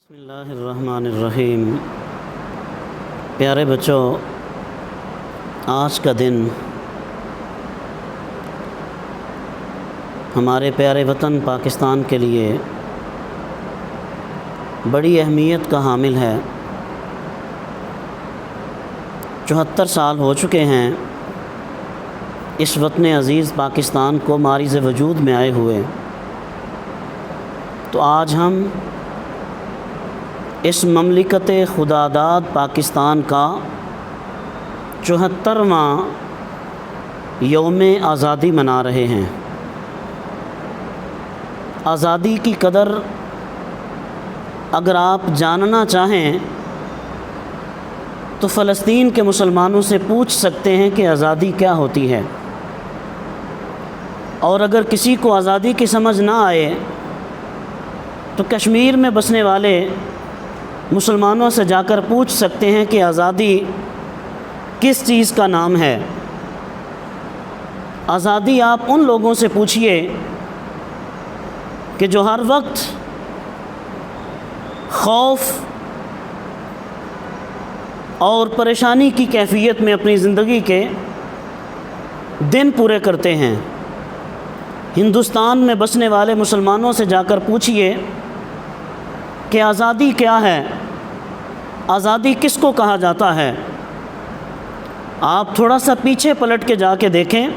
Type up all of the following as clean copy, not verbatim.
بسم اللہ الرحمن الرحیم۔ پیارے بچوں، آج کا دن ہمارے پیارے وطن پاکستان کے لیے بڑی اہمیت کا حامل ہے۔ 74 سال ہو چکے ہیں اس وطن عزیز پاکستان کو مارز وجود میں آئے ہوئے، تو آج ہم اس مملکت خداداد پاکستان کا 74واں یوم آزادی منا رہے ہیں۔ آزادی کی قدر اگر آپ جاننا چاہیں تو فلسطین کے مسلمانوں سے پوچھ سکتے ہیں کہ آزادی کیا ہوتی ہے، اور اگر کسی کو آزادی کی سمجھ نہ آئے تو کشمیر میں بسنے والے مسلمانوں سے جا کر پوچھ سکتے ہیں کہ آزادی کس چیز کا نام ہے۔ آزادی آپ ان لوگوں سے پوچھئے کہ جو ہر وقت خوف اور پریشانی کی کیفیت میں اپنی زندگی کے دن پورے کرتے ہیں۔ ہندوستان میں بسنے والے مسلمانوں سے جا کر پوچھئے کہ آزادی کیا ہے، آزادی کس کو کہا جاتا ہے۔ آپ تھوڑا سا پیچھے پلٹ کے جا کے دیکھیں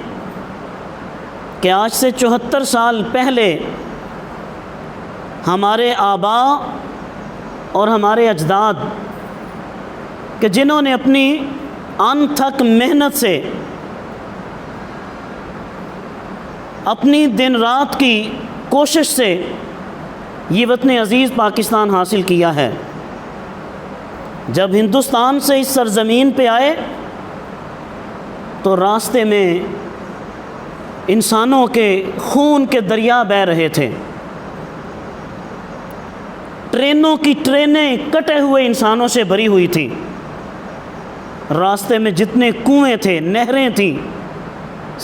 کہ آج سے 74 سال پہلے ہمارے آباء اور ہمارے اجداد کہ جنہوں نے اپنی انتھک محنت سے اپنی دن رات کی کوشش سے یہ وطن عزیز پاکستان حاصل کیا ہے، جب ہندوستان سے اس سرزمین پہ آئے تو راستے میں انسانوں کے خون کے دریا بہہ رہے تھے، ٹرینوں کی ٹرینیں کٹے ہوئے انسانوں سے بھری ہوئی تھی، راستے میں جتنے کنویں تھے، نہریں تھیں،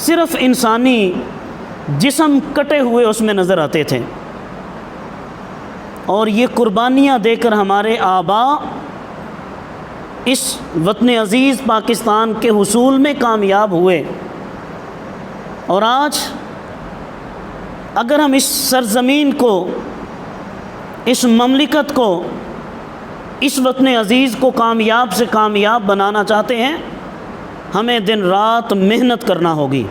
صرف انسانی جسم کٹے ہوئے اس میں نظر آتے تھے۔ اور یہ قربانیاں دے کر ہمارے آباء اس وطن عزیز پاکستان کے حصول میں کامیاب ہوئے، اور آج اگر ہم اس سرزمین کو، اس مملکت کو، اس وطن عزیز کو کامیاب سے کامیاب بنانا چاہتے ہیں، ہمیں دن رات محنت کرنا ہوگی،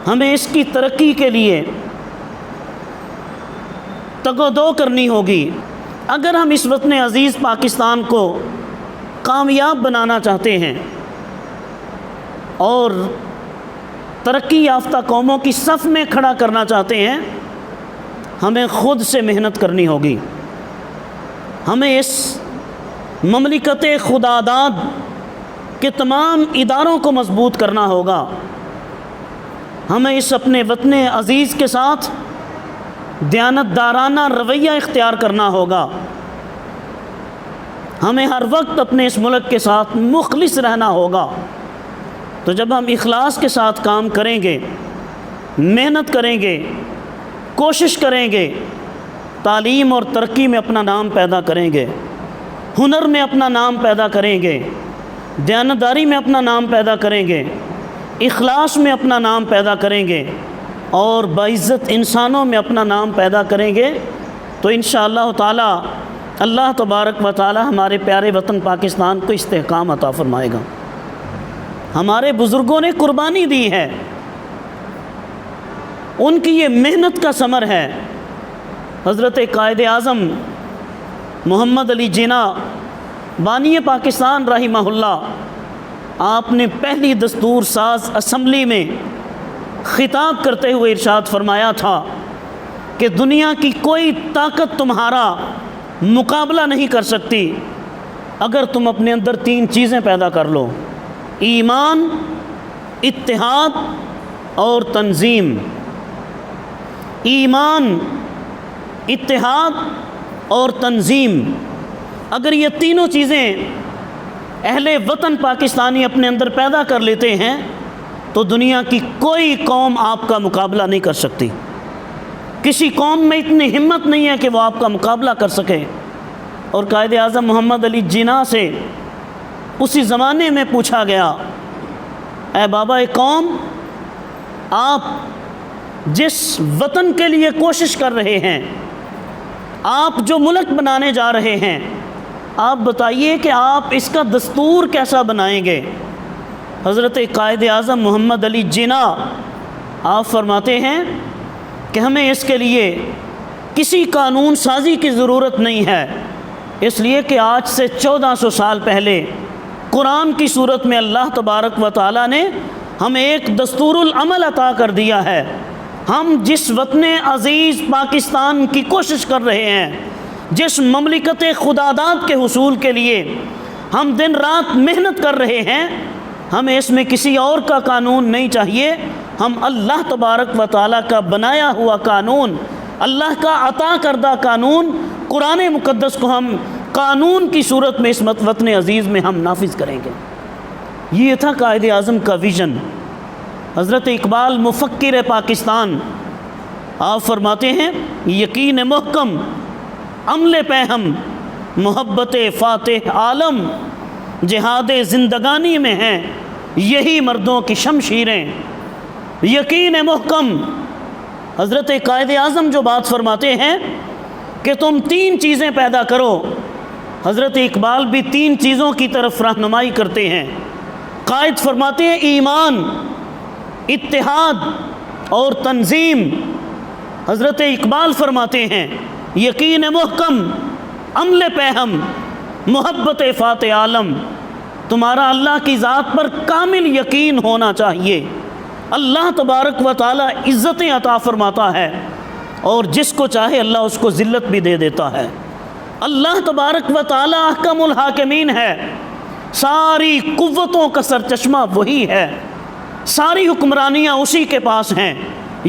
ہمیں اس کی ترقی کے لیے تگ و دو کرنی ہوگی۔ اگر ہم اس وطن عزیز پاکستان کو کامیاب بنانا چاہتے ہیں اور ترقی یافتہ قوموں کی صف میں کھڑا کرنا چاہتے ہیں، ہمیں خود سے محنت کرنی ہوگی، ہمیں اس مملکت خداداد کے تمام اداروں کو مضبوط کرنا ہوگا، ہمیں اس اپنے وطن عزیز کے ساتھ دیانتدارانہ رویہ اختیار کرنا ہوگا، ہمیں ہر وقت اپنے اس ملک کے ساتھ مخلص رہنا ہوگا۔ تو جب ہم اخلاص کے ساتھ کام کریں گے، محنت کریں گے، کوشش کریں گے، تعلیم اور ترقی میں اپنا نام پیدا کریں گے، ہنر میں اپنا نام پیدا کریں گے، دیانتداری میں اپنا نام پیدا کریں گے، اخلاص میں اپنا نام پیدا کریں گے، اور باعزت انسانوں میں اپنا نام پیدا کریں گے، تو انشاءاللہ تعالی اللہ تبارک و تعالی ہمارے پیارے وطن پاکستان کو استحکام عطا فرمائے گا۔ ہمارے بزرگوں نے قربانی دی ہے، ان کی یہ محنت کا ثمر ہے۔ حضرت قائد اعظم محمد علی جناح بانی پاکستان رحمہ اللہ، آپ نے پہلی دستور ساز اسمبلی میں خطاب کرتے ہوئے ارشاد فرمایا تھا کہ دنیا کی کوئی طاقت تمہارا مقابلہ نہیں کر سکتی اگر تم اپنے اندر 3 چیزیں پیدا کر لو: ایمان، اتحاد اور تنظیم۔ ایمان، اتحاد اور تنظیم، اگر یہ تینوں چیزیں اہل وطن پاکستانی اپنے اندر پیدا کر لیتے ہیں تو دنیا کی کوئی قوم آپ کا مقابلہ نہیں کر سکتی۔ کسی قوم میں اتنی ہمت نہیں ہے کہ وہ آپ کا مقابلہ کر سکے۔ اور قائد اعظم محمد علی جناح سے اسی زمانے میں پوچھا گیا، اے بابا قوم، آپ جس وطن کے لیے کوشش کر رہے ہیں، آپ جو ملک بنانے جا رہے ہیں، آپ بتائیے کہ آپ اس کا دستور کیسا بنائیں گے؟ حضرت قائد اعظم محمد علی جناح آپ فرماتے ہیں کہ ہمیں اس کے لیے کسی قانون سازی کی ضرورت نہیں ہے، اس لیے کہ آج سے 1400 سال پہلے قرآن کی صورت میں اللہ تبارک و تعالیٰ نے ہمیں ایک دستور العمل عطا کر دیا ہے۔ ہم جس وطن عزیز پاکستان کی کوشش کر رہے ہیں، جس مملکت خداداد کے حصول کے لیے ہم دن رات محنت کر رہے ہیں، ہمیں اس میں کسی اور کا قانون نہیں چاہیے۔ ہم اللہ تبارک و تعالیٰ کا بنایا ہوا قانون، اللہ کا عطا کردہ قانون، قرآن مقدس کو ہم قانون کی صورت میں اس وطن عزیز میں ہم نافذ کریں گے۔ یہ تھا قائد اعظم کا ویژن۔ حضرت اقبال مفکر پاکستان آپ فرماتے ہیں، یقین محکم عمل پہم محبت فاتح عالم، جہاد زندگانی میں ہیں یہی مردوں کی شمشیریں۔ یقین محکم، حضرت قائد اعظم جو بات فرماتے ہیں کہ تم 3 چیزیں پیدا کرو، حضرت اقبال بھی 3 چیزوں کی طرف رہنمائی کرتے ہیں۔ قائد فرماتے ہیں ایمان، اتحاد اور تنظیم۔ حضرت اقبال فرماتے ہیں یقین محکم عمل پہم محبت فاتح عالم، تمہارا اللہ کی ذات پر کامل یقین ہونا چاہیے۔ اللہ تبارک و تعالیٰ عزتیں عطا فرماتا ہے اور جس کو چاہے اللہ اس کو ذلت بھی دے دیتا ہے۔ اللہ تبارک و تعالیٰ احکم الحاکمین ہے، ساری قوتوں کا سرچشمہ وہی ہے، ساری حکمرانیاں اسی کے پاس ہیں۔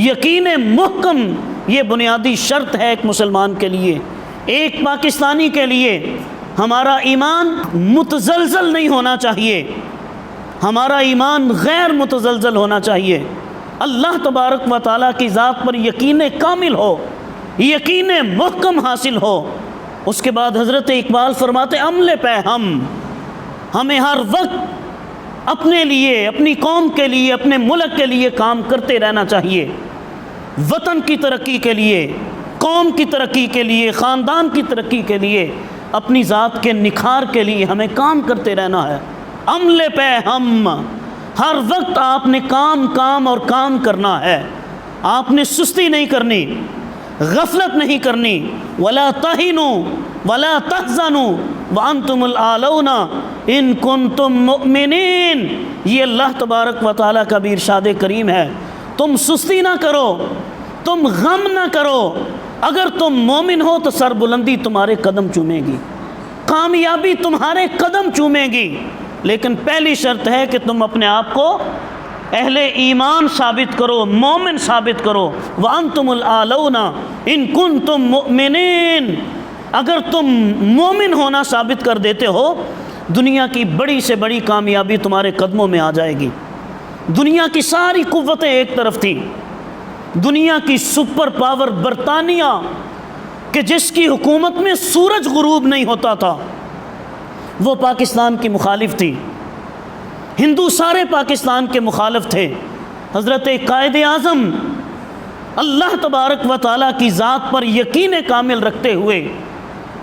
یقین محکم یہ بنیادی شرط ہے ایک مسلمان کے لیے، ایک پاکستانی کے لیے۔ ہمارا ایمان متزلزل نہیں ہونا چاہیے، ہمارا ایمان غیر متزلزل ہونا چاہیے۔ اللہ تبارک و تعالیٰ کی ذات پر یقین کامل ہو، یقین محکم حاصل ہو۔ اس کے بعد حضرت اقبال فرماتے عمل پہ ہمیں ہر وقت اپنے لیے، اپنی قوم کے لیے، اپنے ملک کے لیے کام کرتے رہنا چاہیے۔ وطن کی ترقی کے لیے، قوم کی ترقی کے لیے، خاندان کی ترقی کے لیے، اپنی ذات کے نکھار کے لیے ہمیں کام کرتے رہنا ہے۔ عمل پہ ہر وقت آپ نے کام اور کام کرنا ہے، آپ نے سستی نہیں کرنی، غفلت نہیں کرنی۔ ولا تہنوا ولا تحزنوا وانتم الاعلون ان کنتم مؤمنین، یہ اللہ تبارک و تعالیٰ کا بھی ارشاد کریم ہے۔ تم سستی نہ کرو، تم غم نہ کرو، اگر تم مومن ہو تو سربلندی تمہارے قدم چومے گی، کامیابی تمہارے قدم چومے گی، لیکن پہلی شرط ہے کہ تم اپنے آپ کو اہل ایمان ثابت کرو، مومن ثابت کرو۔ وانتم الاعلون ان کنتم مؤمنین، اگر تم مومن ہونا ثابت کر دیتے ہو، دنیا کی بڑی سے بڑی کامیابی تمہارے قدموں میں آ جائے گی۔ دنیا کی ساری قوتیں ایک طرف تھی، دنیا کی سپر پاور برطانیہ کہ جس کی حکومت میں سورج غروب نہیں ہوتا تھا، وہ پاکستان کی مخالف تھی۔ ہندو سارے پاکستان کے مخالف تھے۔ حضرت قائد اعظم اللہ تبارک و تعالیٰ کی ذات پر یقین کامل رکھتے ہوئے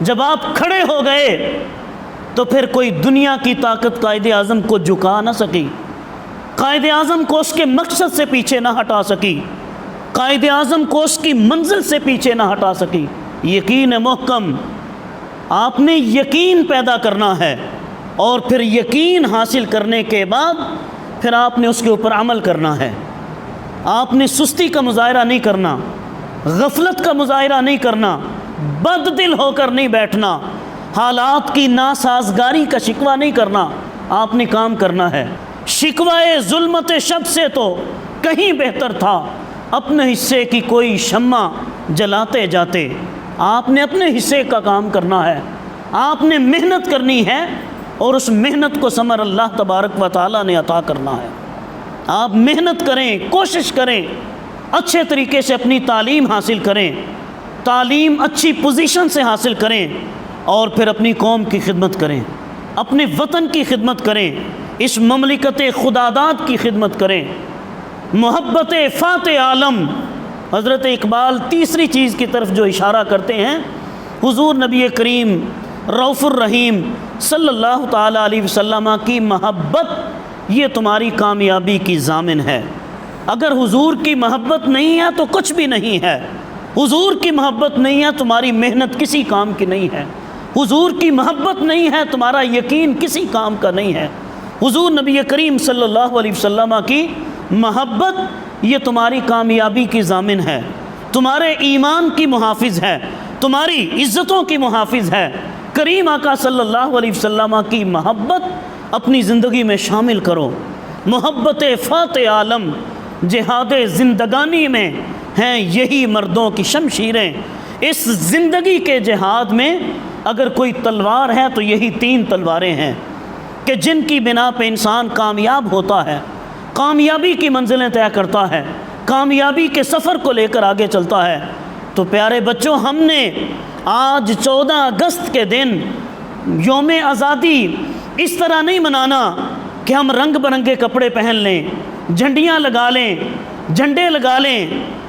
جب آپ کھڑے ہو گئے تو پھر کوئی دنیا کی طاقت قائد اعظم کو جھکا نہ سکی، قائد اعظم کو اس کے مقصد سے پیچھے نہ ہٹا سکی، قائد اعظم کو اس کی منزل سے پیچھے نہ ہٹا سکی۔ یقین محکم، آپ نے یقین پیدا کرنا ہے، اور پھر یقین حاصل کرنے کے بعد پھر آپ نے اس کے اوپر عمل کرنا ہے۔ آپ نے سستی کا مظاہرہ نہیں کرنا، غفلت کا مظاہرہ نہیں کرنا، بد دل ہو کر نہیں بیٹھنا، حالات کی ناسازگاری کا شکوہ نہیں کرنا، آپ نے کام کرنا ہے۔ شکوائے ظلمت شب سے تو کہیں بہتر تھا اپنے حصے کی کوئی شمع جلاتے جاتے۔ آپ نے اپنے حصے کا کام کرنا ہے، آپ نے محنت کرنی ہے، اور اس محنت کو ثمر اللہ تبارک و تعالیٰ نے عطا کرنا ہے۔ آپ محنت کریں، کوشش کریں، اچھے طریقے سے اپنی تعلیم حاصل کریں، تعلیم اچھی پوزیشن سے حاصل کریں، اور پھر اپنی قوم کی خدمت کریں، اپنے وطن کی خدمت کریں، اس مملکت خداداد کی خدمت کریں۔ محبت فاتح عالم، حضرت اقبال تیسری چیز کی طرف جو اشارہ کرتے ہیں، حضور نبی کریم رؤوف الرحیم صلی اللہ تعالیٰ علیہ وسلم کی محبت یہ تمہاری کامیابی کی ضامن ہے۔ اگر حضور کی محبت نہیں ہے تو کچھ بھی نہیں ہے، حضور کی محبت نہیں ہے تمہاری محنت کسی کام کی نہیں ہے، حضور کی محبت نہیں ہے تمہارا یقین کسی کام کا نہیں ہے۔ حضور نبی کریم صلی اللہ علیہ وسلم کی محبت یہ تمہاری کامیابی کی ضامن ہے، تمہارے ایمان کی محافظ ہے، تمہاری عزتوں کی محافظ ہے۔ کریم آقا صلی اللہ علیہ وسلم کی محبت اپنی زندگی میں شامل کرو۔ محبت فاتح عالم جہاد زندگانی میں ہیں یہی مردوں کی شمشیریں۔ اس زندگی کے جہاد میں اگر کوئی تلوار ہے تو یہی 3 تلواریں ہیں کہ جن کی بنا پہ انسان کامیاب ہوتا ہے، کامیابی کی منزلیں طے کرتا ہے، کامیابی کے سفر کو لے کر آگے چلتا ہے۔ تو پیارے بچوں، ہم نے آج 14 اگست کے دن یوم آزادی اس طرح نہیں منانا کہ ہم رنگ برنگے کپڑے پہن لیں، جھنڈیاں لگا لیں، جھنڈے لگا لیں،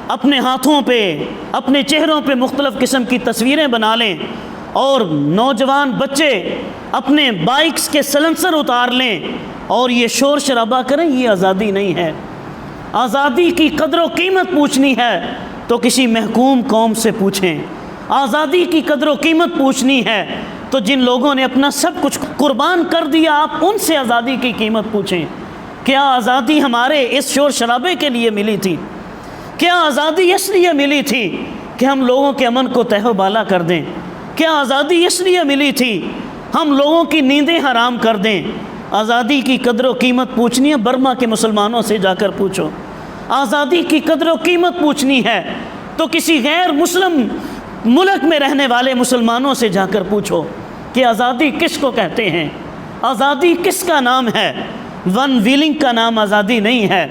اپنے ہاتھوں پہ اپنے چہروں پہ مختلف قسم کی تصویریں بنا لیں، اور نوجوان بچے اپنے بائکس کے سلنسر اتار لیں اور یہ شور شرابہ کریں۔ یہ آزادی نہیں ہے۔ آزادی کی قدر و قیمت پوچھنی ہے تو کسی محکوم قوم سے پوچھیں۔ آزادی کی قدر و قیمت پوچھنی ہے تو جن لوگوں نے اپنا سب کچھ قربان کر دیا آپ ان سے آزادی کی قیمت پوچھیں۔ کیا آزادی ہمارے اس شور شرابے کے لیے ملی تھی؟ کیا آزادی اس لیے ملی تھی کہ ہم لوگوں کے امن کو تہہ و بالا کر دیں؟ کیا آزادی اس لیے ملی تھی ہم لوگوں کی نیندیں حرام کر دیں؟ آزادی کی قدر و قیمت پوچھنی ہے برما کے مسلمانوں سے جا کر پوچھو۔ آزادی کی قدر و قیمت پوچھنی ہے تو کسی غیر مسلم ملک میں رہنے والے مسلمانوں سے جا کر پوچھو کہ آزادی کس کو کہتے ہیں، آزادی کس کا نام ہے۔ ون ویلنگ کا نام آزادی نہیں ہے،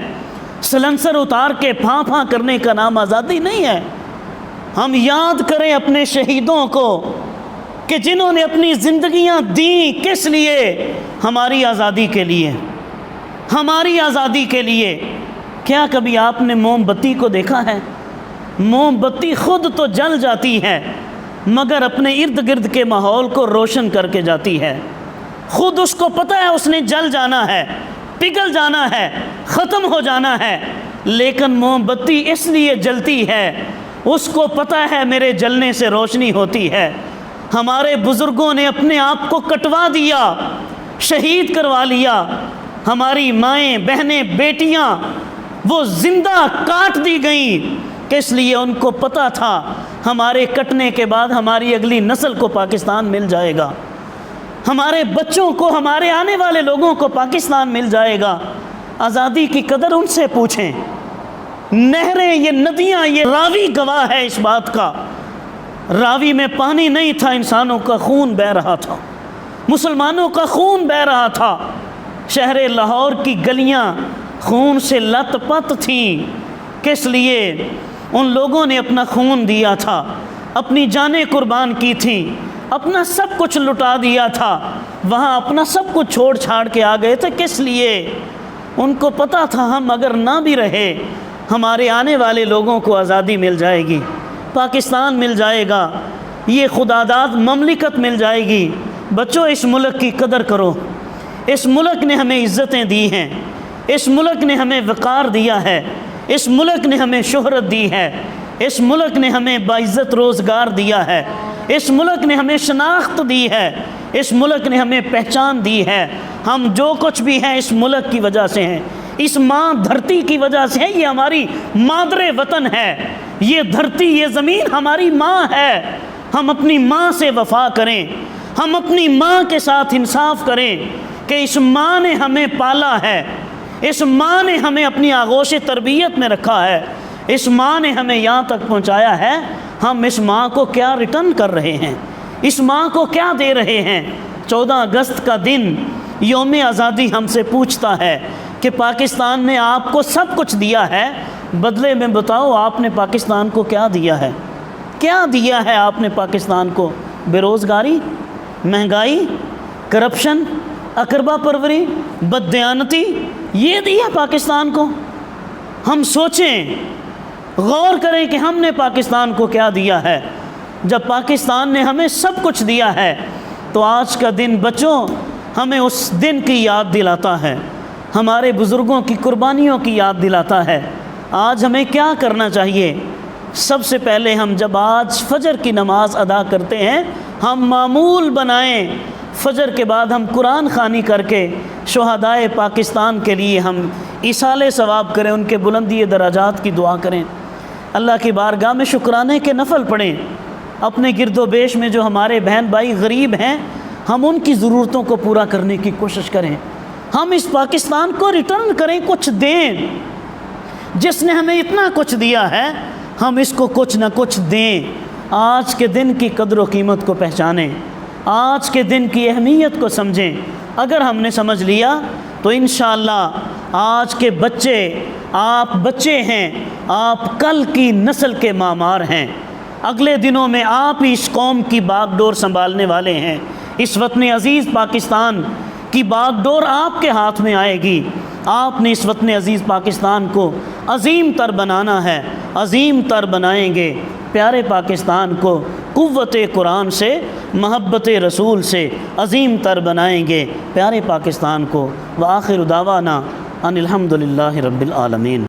سلنسر اتار کے پھاں پھاں کرنے کا نام آزادی نہیں ہے۔ ہم یاد کریں اپنے شہیدوں کو کہ جنہوں نے اپنی زندگیاں دیں کس لیے؟ ہماری آزادی کے لیے، ہماری آزادی کے لیے۔ کیا کبھی آپ نے موم بتی کو دیکھا ہے؟ موم بتی خود تو جل جاتی ہے مگر اپنے ارد گرد کے ماحول کو روشن کر کے جاتی ہے۔ خود اس کو پتہ ہے اس نے جل جانا ہے، پگھل جانا ہے، ختم ہو جانا ہے، لیکن موم بتی اس لیے جلتی ہے، اس کو پتہ ہے میرے جلنے سے روشنی ہوتی ہے۔ ہمارے بزرگوں نے اپنے آپ کو کٹوا دیا، شہید کروا لیا۔ ہماری مائیں، بہنیں، بیٹیاں وہ زندہ کاٹ دی گئیں کہ اس لیے ان کو پتہ تھا ہمارے کٹنے کے بعد ہماری اگلی نسل کو پاکستان مل جائے گا، ہمارے بچوں کو، ہمارے آنے والے لوگوں کو پاکستان مل جائے گا۔ آزادی کی قدر ان سے پوچھیں۔ نہریں، یہ ندیاں، یہ راوی گواہ ہے اس بات کا۔ راوی میں پانی نہیں تھا، انسانوں کا خون بہہ رہا تھا، مسلمانوں کا خون بہہ رہا تھا۔ شہر لاہور کی گلیاں خون سے لت پت تھیں، کس لیے؟ ان لوگوں نے اپنا خون دیا تھا، اپنی جانیں قربان کی تھیں، اپنا سب کچھ لٹا دیا تھا، وہاں اپنا سب کچھ چھوڑ چھاڑ کے آ گئے تھے۔ کس لیے؟ ان کو پتہ تھا ہم اگر نہ بھی رہے ہمارے آنے والے لوگوں کو آزادی مل جائے گی، پاکستان مل جائے گا، یہ خداداد مملکت مل جائے گی۔ بچوں، اس ملک کی قدر کرو۔ اس ملک نے ہمیں عزتیں دی ہیں، اس ملک نے ہمیں وقار دیا ہے، اس ملک نے ہمیں شہرت دی ہے، اس ملک نے ہمیں باعزت روزگار دیا ہے، اس ملک نے ہمیں شناخت دی ہے، اس ملک نے ہمیں پہچان دی ہے۔ ہم جو کچھ بھی ہیں اس ملک کی وجہ سے ہیں، اس ماں دھرتی کی وجہ سے ہے۔ یہ ہماری مادر وطن ہے، یہ دھرتی، یہ زمین ہماری ماں ہے۔ ہم اپنی ماں سے وفا کریں، ہم اپنی ماں کے ساتھ انصاف کریں کہ اس ماں نے ہمیں پالا ہے، اس ماں نے ہمیں اپنی آغوش تربیت میں رکھا ہے، اس ماں نے ہمیں یہاں تک پہنچایا ہے۔ ہم اس ماں کو کیا ریٹرن کر رہے ہیں؟ اس ماں کو کیا دے رہے ہیں؟ 14 اگست کا دن یوم آزادی ہم سے پوچھتا ہے کہ پاکستان نے آپ کو سب کچھ دیا ہے، بدلے میں بتاؤ آپ نے پاکستان کو کیا دیا ہے؟ کیا دیا ہے آپ نے پاکستان کو؟ بے روزگاری، مہنگائی، کرپشن، اقربا پروری، بددیانتی، یہ دیا پاکستان کو؟ ہم سوچیں، غور کریں کہ ہم نے پاکستان کو کیا دیا ہے۔ جب پاکستان نے ہمیں سب کچھ دیا ہے تو آج کا دن بچوں ہمیں اس دن کی یاد دلاتا ہے، ہمارے بزرگوں کی قربانیوں کی یاد دلاتا ہے۔ آج ہمیں کیا کرنا چاہیے؟ سب سے پہلے ہم جب آج فجر کی نماز ادا کرتے ہیں، ہم معمول بنائیں فجر کے بعد ہم قرآن خوانی کر کے شہدائے پاکستان کے لیے ہم ایصال ثواب کریں، ان کے بلندی درجات کی دعا کریں، اللہ کی بارگاہ میں شکرانے کے نفل پڑھیں۔ اپنے گرد و بیش میں جو ہمارے بہن بھائی غریب ہیں، ہم ان کی ضرورتوں کو پورا کرنے کی کوشش کریں۔ ہم اس پاکستان کو ریٹرن کریں، کچھ دیں۔ جس نے ہمیں اتنا کچھ دیا ہے، ہم اس کو کچھ نہ کچھ دیں۔ آج کے دن کی قدر و قیمت کو پہچانیں، آج کے دن کی اہمیت کو سمجھیں۔ اگر ہم نے سمجھ لیا تو انشاءاللہ آج کے بچے، آپ بچے ہیں، آپ کل کی نسل کے معمار ہیں۔ اگلے دنوں میں آپ ہی اس قوم کی باغ ڈور سنبھالنے والے ہیں۔ اس وطن عزیز پاکستان کی باغ ڈور آپ کے ہاتھ میں آئے گی۔ آپ نے اس وطن عزیز پاکستان کو عظیم تر بنانا ہے، عظیم تر بنائیں گے۔ پیارے پاکستان کو قوت قرآن سے، محبت رسول سے عظیم تر بنائیں گے پیارے پاکستان کو۔ وآخر دعوانا ان الحمد للہ رب العالمین۔